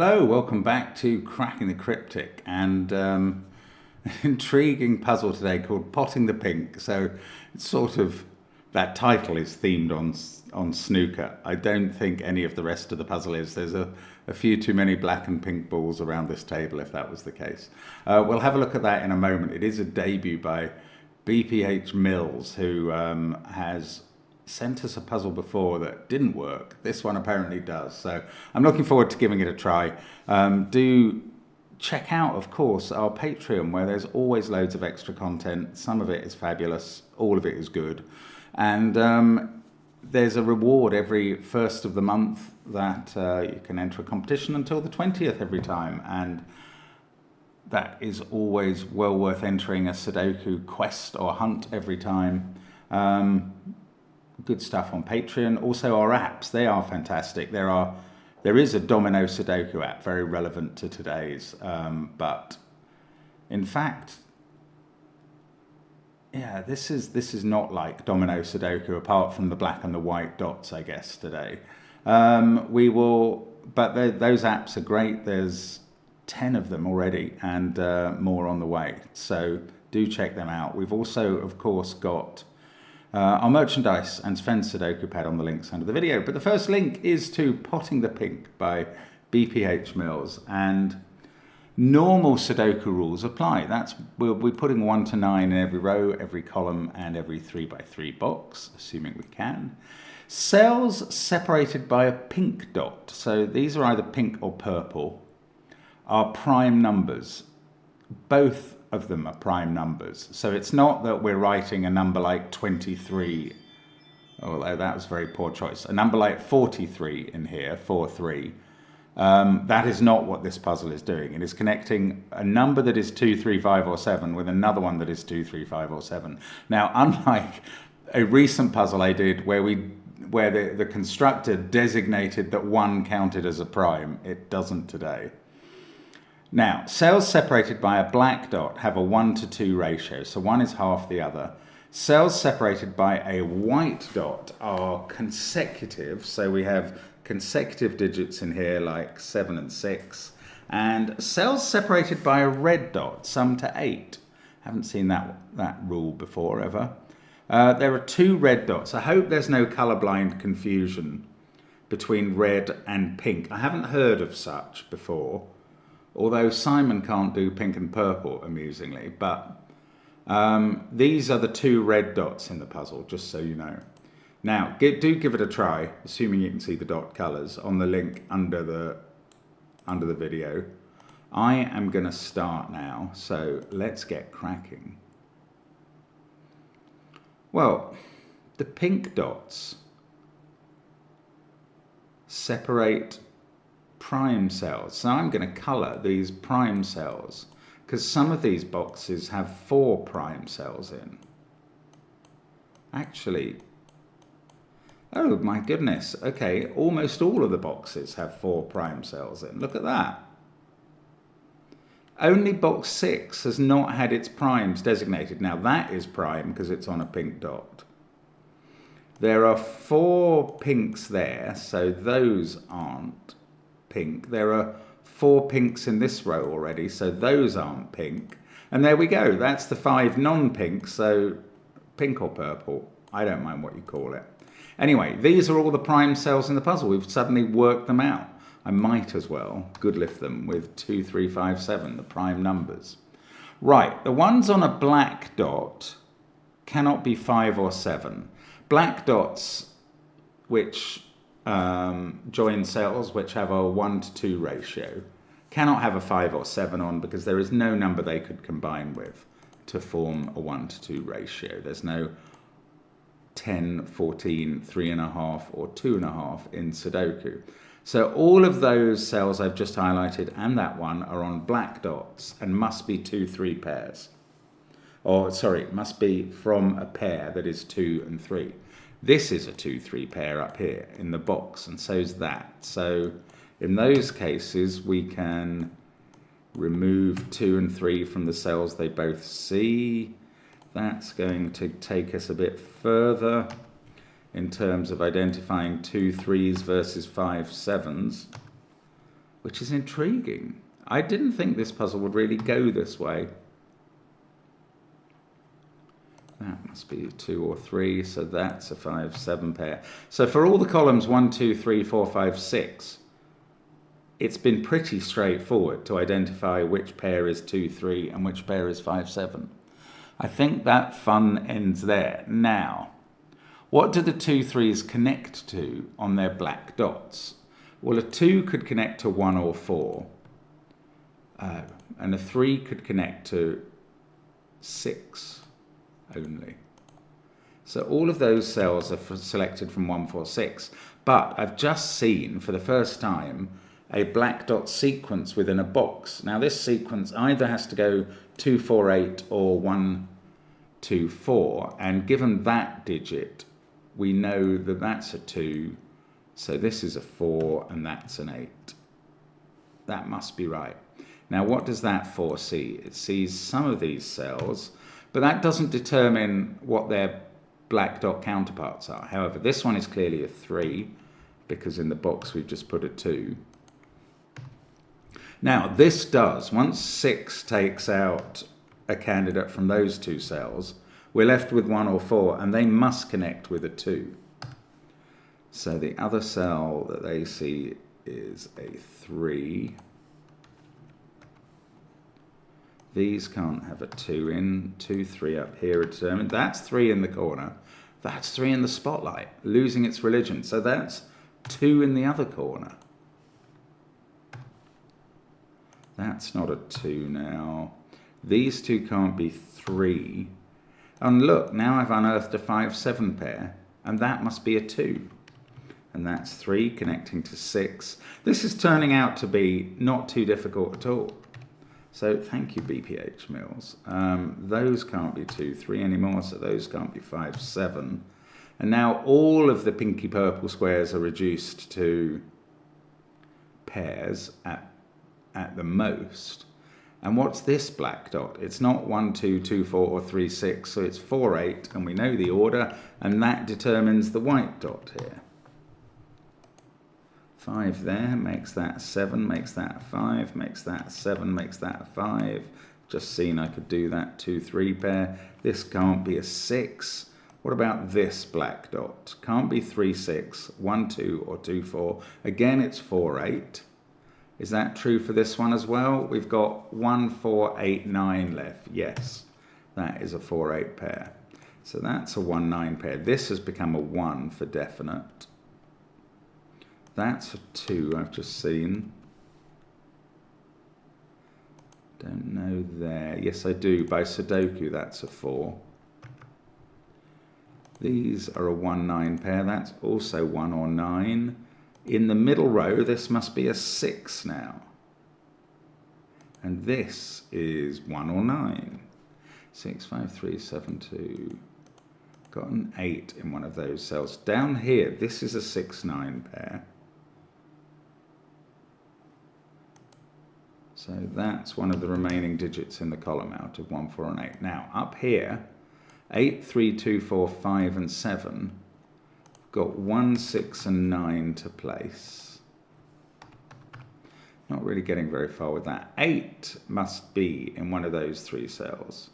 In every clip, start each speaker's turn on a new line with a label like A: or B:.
A: Hello, welcome back to Cracking the Cryptic, and an intriguing puzzle today called Potting the Pink. So it's sort of, that title is themed on snooker. I don't think any of the rest of the puzzle is. There's a few too many black and pink balls around this table if that was the case. We'll have a look at that in a moment. It is a debut by BPH Mills, who has sent us a puzzle before that didn't work. This one apparently does, so I'm looking forward to giving it a try. Do check out, of course, our Patreon, where there's always loads of extra content. Some of it is fabulous, all of it is good, and there's a reward every first of the month that you can enter a competition until the 20th every time, and that is always well worth entering a Sudoku quest or hunt every time. Good stuff on Patreon. Also our apps, they are fantastic. There is a Domino Sudoku app, very relevant to today's, but in fact, yeah, this is not like Domino Sudoku apart from the black and the white dots, I guess, today. Those apps are great. There's 10 of them already, and more on the way, so do check them out. We've also, of course, got our merchandise and Sven's Sudoku pad on the links under the video. But the first link is to Potting the Pink by BPH Mills, and normal Sudoku rules apply. We'll be putting 1 to 9 in every row, every column, and every 3x3 box, assuming we can. Cells separated by a pink dot, so these are either pink or purple, are prime numbers. Both of them are prime numbers. So it's not that we're writing a number like 23, although that was a very poor choice. A number like 43 in here, 43. That is not what this puzzle is doing. It is connecting a number that is 2, 3, 5, or 7 with another one that is 2, 3, 5, or 7. Now, unlike a recent puzzle I did where the constructor designated that 1 counted as a prime, it doesn't today. Now, cells separated by a black dot have a 1 to 2 ratio, so one is half the other. Cells separated by a white dot are consecutive, so we have consecutive digits in here like 7 and 6. And cells separated by a red dot sum to 8. Haven't seen that rule before ever. There are 2 red dots. I hope there's no colorblind confusion between red and pink. I haven't heard of such before. Although Simon can't do pink and purple, amusingly, but these are the 2 red dots in the puzzle, just so you know. Now, do give it a try, assuming you can see the dot colours on the link under the video. I am going to start now, so let's get cracking. Well, the pink dots separate prime cells. So I'm going to colour these prime cells because some of these boxes have 4 prime cells in. Actually, oh my goodness, okay, almost all of the boxes have 4 prime cells in. Look at that. Only box 6 has not had its primes designated. Now that is prime because it's on a pink dot. There are 4 pinks there, so those aren't pink. There are 4 pinks in this row already, so those aren't pink. And there we go, that's the 5 non-pinks, so pink or purple, I don't mind what you call it. Anyway, these are all the prime cells in the puzzle. We've suddenly worked them out. I might as well Goodliffe them with 2, 3, 5, 7, the prime numbers. Right, the ones on a black dot cannot be 5 or 7. Black dots, which join cells which have a 1 to 2 ratio, cannot have a 5 or 7 on because there is no number they could combine with to form a 1 to 2 ratio. There's no 10, 14, 3.5 or 2.5 in Sudoku. So all of those cells I've just highlighted and that one are on black dots and must be 2, 3 pairs. Or sorry, must be from a pair that is 2 and 3. This is a 2, 3 pair up here in the box, and so's that. So in those cases, we can remove 2 and 3 from the cells they both see. That's going to take us a bit further in terms of identifying 2 3s versus 5 7s. which is intriguing. I didn't think this puzzle would really go this way. That must be 2 or 3, so that's a 5, 7 pair. So for all the columns 1, 2, 3, 4, 5, 6, it's been pretty straightforward to identify which pair is 2, 3 and which pair is 5, 7. I think that fun ends there. Now, what do the 2, 3s connect to on their black dots? Well, a 2 could connect to 1 or 4, and a 3 could connect to 6 only. So all of those cells are selected from 1, 4, 6, but I've just seen for the first time a black dot sequence within a box. Now this sequence either has to go 2, 4, 8 or 1, 2, 4, and given that digit, we know that that's a 2, so this is a 4 and that's an 8. That must be right. Now what does that 4 see? It sees some of these cells, but that doesn't determine what their black dot counterparts are. However, this one is clearly a 3, because in the box we've just put a 2. Now this does, once 6 takes out a candidate from those 2 cells, we're left with 1 or 4, and they must connect with a 2. So the other cell that they see is a 3. These can't have a 2 in. 2, 3 up here are determined. That's 3 in the corner. That's 3 in the spotlight, losing its religion. So that's 2 in the other corner. That's not a 2 now. These 2 can't be 3. And look, now I've unearthed a 5, 7 pair, and that must be a 2. And that's 3 connecting to 6. This is turning out to be not too difficult at all. So thank you, BPH Mills. Those can't be 2, 3 anymore, so those can't be 5, 7. And now all of the pinky purple squares are reduced to pairs at the most. And what's this black dot? It's not 1, 2, 2, 4 or 3, 6, so it's 4, 8, and we know the order, and that determines the white dot here. 5 there, makes that a 7, makes that a 5, makes that a 7, makes that a 5. Just seen I could do that 2, 3 pair. This can't be a 6. What about this black dot? Can't be 3, 6, 1, 2 or 2, 4. Again, it's 4, 8. Is that true for this one as well? We've got 1, 4, 8, 9 left. Yes, that is a 4, 8 pair. So that's a 1, 9 pair. This has become a 1 for definite. That's a 2 I've just seen. Don't know there. Yes, I do. By Sudoku, that's a 4. These are a 1, 9 pair. That's also 1 or 9. In the middle row, this must be a 6 now. And this is 1 or 9. 6, 5, 3, 7, 2. Got an 8 in one of those cells. Down here, this is a 6, 9 pair. So that's one of the remaining digits in the column out of 1, 4 and 8. Now up here, 8, 3, 2, 4, 5 and 7. Got 1, 6 and 9 to place. Not really getting very far with that. 8 must be in one of those 3 cells,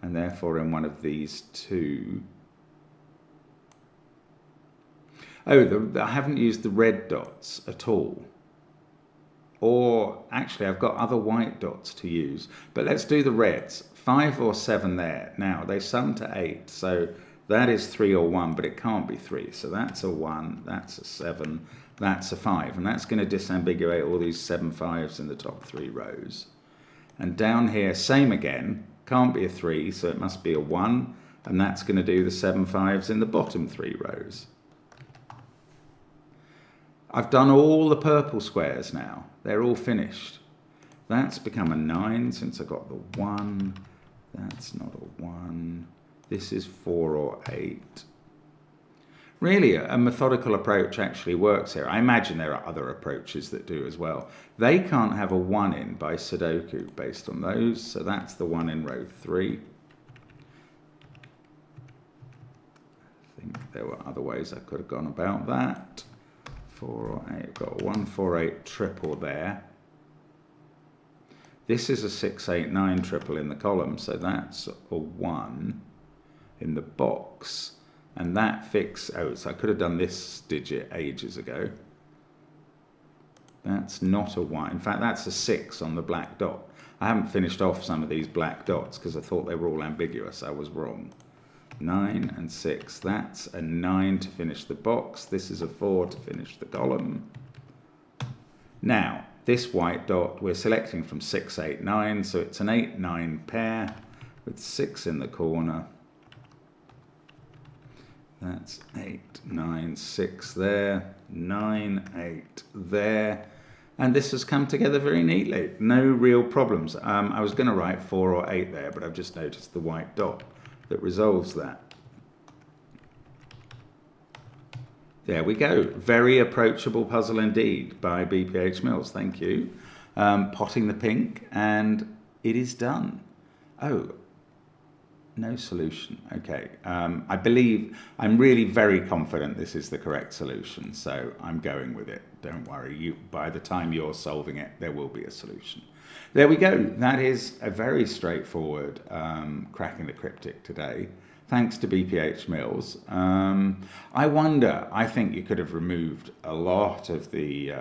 A: and therefore in one of these 2. Oh, I haven't used the red dots at all. Or actually I've got other white dots to use, but let's do the reds. 5 or 7 there. Now they sum to 8, so that is 3 or 1, but it can't be 3. So that's a 1, that's a 7, that's a 5, and that's going to disambiguate all these 7 5s in the top 3 rows. And down here, same again, can't be a 3, so it must be a 1, and that's going to do the 7 5s in the bottom 3 rows. I've done all the purple squares now. They're all finished. That's become a 9 since I got the 1. That's not a 1. This is 4 or 8. Really, a methodical approach actually works here. I imagine there are other approaches that do as well. They can't have a 1 in by Sudoku based on those, so that's the 1 in row 3. I think there were other ways I could have gone about that. 4 or 8. We've got a 1, 4, 8 triple there. This is a 6, 8, 9 triple in the column, so that's a 1 in the box. And that fix, oh, so I could have done this digit ages ago. That's not a 1. In fact, that's a 6 on the black dot. I haven't finished off some of these black dots because I thought they were all ambiguous. I was wrong. 9 and 6. That's a 9 to finish the box. This is a 4 to finish the column. Now, this white dot we're selecting from 6, 8, 9. So it's an 8, 9 pair with 6 in the corner. That's 8, 9, 6 there. 9, 8 there. And this has come together very neatly. No real problems. I was going to write 4 or 8 there, but I've just noticed the white dot that resolves that. There we go. Very approachable puzzle indeed by BPH Mills. Thank you. Potting the pink, and it is done. Oh, no solution. Okay. I believe, I'm really very confident this is the correct solution, so I'm going with it. Don't worry. By the time you're solving it, there will be a solution. There we go. That is a very straightforward cracking the cryptic today. Thanks to BPH Mills. I wonder, I think you could have removed a lot of the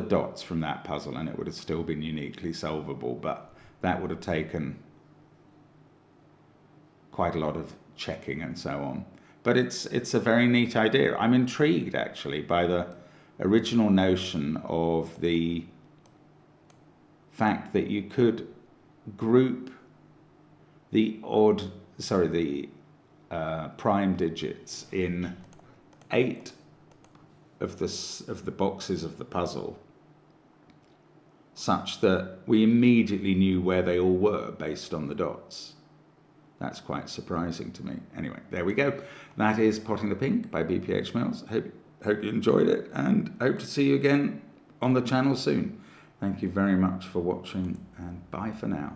A: dots from that puzzle and it would have still been uniquely solvable, but that would have taken quite a lot of checking and so on. But it's a very neat idea. I'm intrigued actually by the original notion of the fact that you could group the prime digits in 8 of the boxes of the puzzle, such that we immediately knew where they all were based on the dots. That's quite surprising to me. Anyway, there we go. That is Potting the Pink by BPH Mills. Hope you enjoyed it, and hope to see you again on the channel soon. Thank you very much for watching, and bye for now.